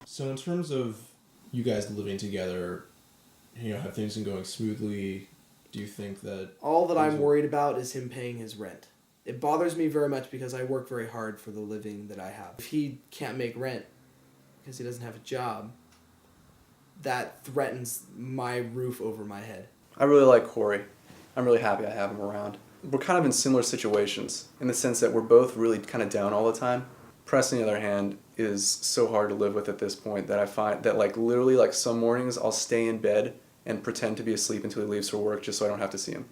So in terms of you guys living together, have things been going smoothly? Do you think that... All that I'm worried about is him paying his rent. It bothers me very much because I work very hard for the living that I have. If he can't make rent because he doesn't have a job, that threatens my roof over my head. I really like Corey. I'm really happy I have him around. We're kind of in similar situations in the sense that we're both really kind of down all the time. Press, on the other hand, is so hard to live with at this point that I find that literally some mornings I'll stay in bed and pretend to be asleep until he leaves for work just so I don't have to see him.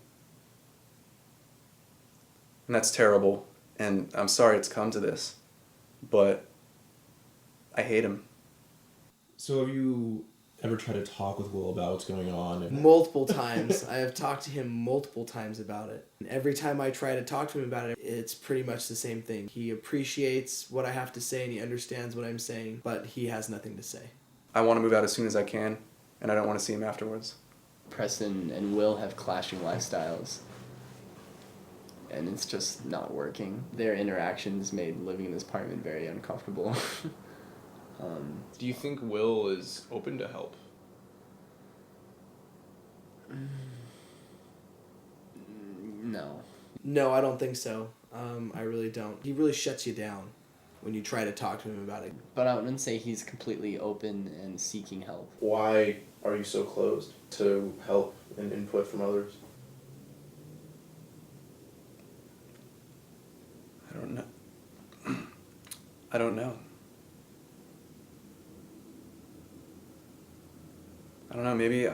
And that's terrible, and I'm sorry it's come to this, but I hate him. So have you ever tried to talk with Will about what's going on? Multiple times. I have talked to him multiple times about it. And every time I try to talk to him about it, it's pretty much the same thing. He appreciates what I have to say and he understands what I'm saying, but he has nothing to say. I want to move out as soon as I can, and I don't want to see him afterwards. Preston and Will have clashing lifestyles, and it's just not working. Their interactions made living in this apartment very uncomfortable. Do you think Will is open to help? No. No, I don't think so. I really don't. He really shuts you down when you try to talk to him about it. But I wouldn't say he's completely open and seeking help. Why are you so closed to help and input from others? I don't know. I don't know. I don't know, maybe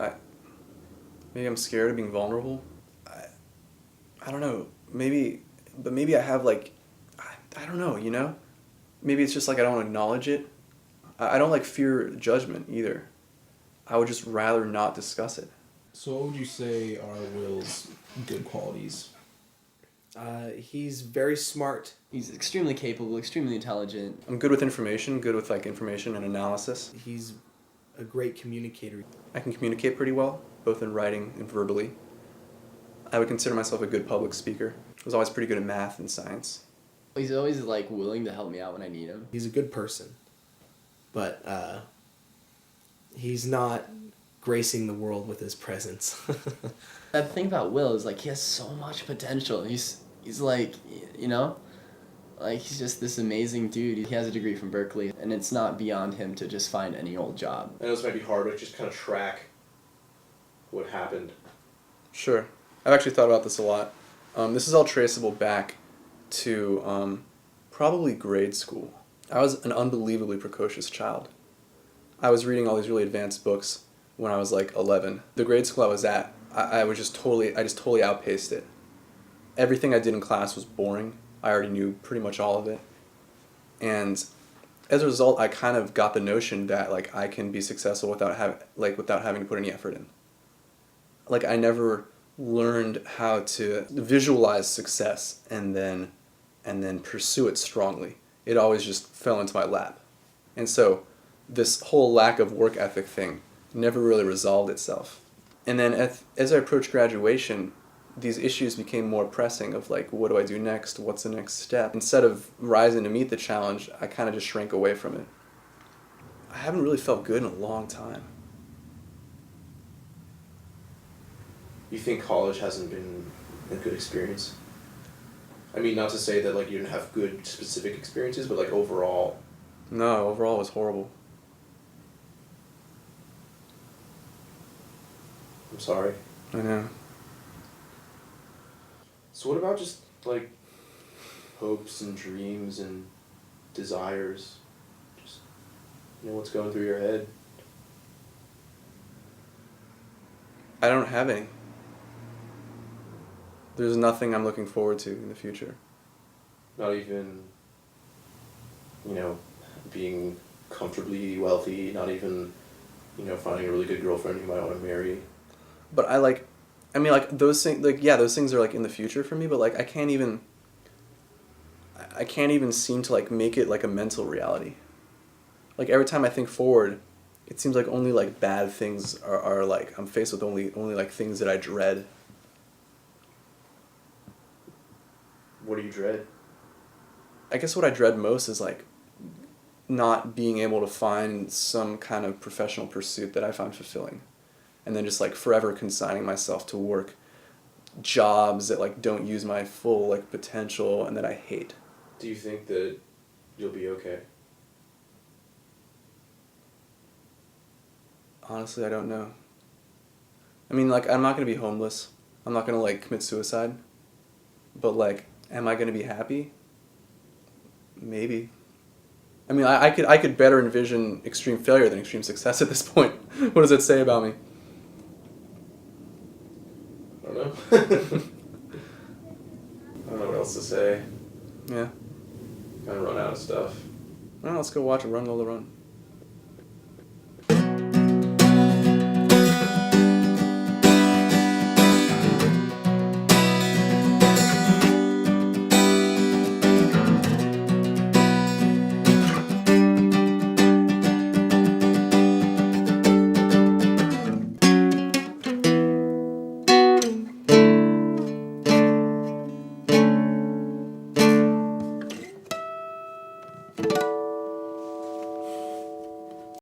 I'm scared of being vulnerable. I don't know, maybe I have I don't know, Maybe it's just I don't acknowledge it. I don't fear judgment either. I would just rather not discuss it. So what would you say are Will's good qualities? He's very smart. He's extremely capable, extremely intelligent. I'm good with information, good with information and analysis. He's a great communicator. I can communicate pretty well, both in writing and verbally. I would consider myself a good public speaker. I was always pretty good at math and science. He's always willing to help me out when I need him. He's a good person, but he's not gracing the world with his presence. The thing about Will is he has so much potential. He's he's just this amazing dude. He has a degree from Berkeley, and it's not beyond him to just find any old job. I know this might be hard, but just kind of track what happened. Sure. I've actually thought about this a lot. This is all traceable back to probably grade school. I was an unbelievably precocious child. I was reading all these really advanced books when I was 11. The grade school I was at, I just totally outpaced it. Everything I did in class was boring. I already knew pretty much all of it. And as a result, I kind of got the notion that I can be successful without having to put any effort in. I never learned how to visualize success and then pursue it strongly. It always just fell into my lap. And so this whole lack of work ethic thing never really resolved itself. And then as I approached graduation, these issues became more pressing of what do I do next? What's the next step? Instead of rising to meet the challenge, I kind of just shrank away from it. I haven't really felt good in a long time. You think college hasn't been a good experience? I mean, not to say that you didn't have good specific experiences, but overall. No, overall it was horrible. I'm sorry. I know. So what about just hopes and dreams and desires? Just what's going through your head? I don't have any. There's nothing I'm looking forward to in the future. Not even, being comfortably wealthy, not even, finding a really good girlfriend you might want to marry. But those things, those things are in the future for me, but I can't even seem to make it a mental reality. Every time I think forward, it seems only bad things are I'm faced with only things that I dread. What do you dread? I guess what I dread most is not being able to find some kind of professional pursuit that I find fulfilling, and then just like forever consigning myself to work jobs that like don't use my full like potential and that I hate. Do you think that you'll be okay? Honestly, I don't know. I mean, like, I'm not gonna be homeless. I'm not gonna like commit suicide. But like, am I gonna be happy? Maybe. I mean, I could better envision extreme failure than extreme success at this point. What does it say about me? I don't know. I don't know what else to say. Yeah. Kind of run out of stuff. Well, let's go watch a Run Lola Run.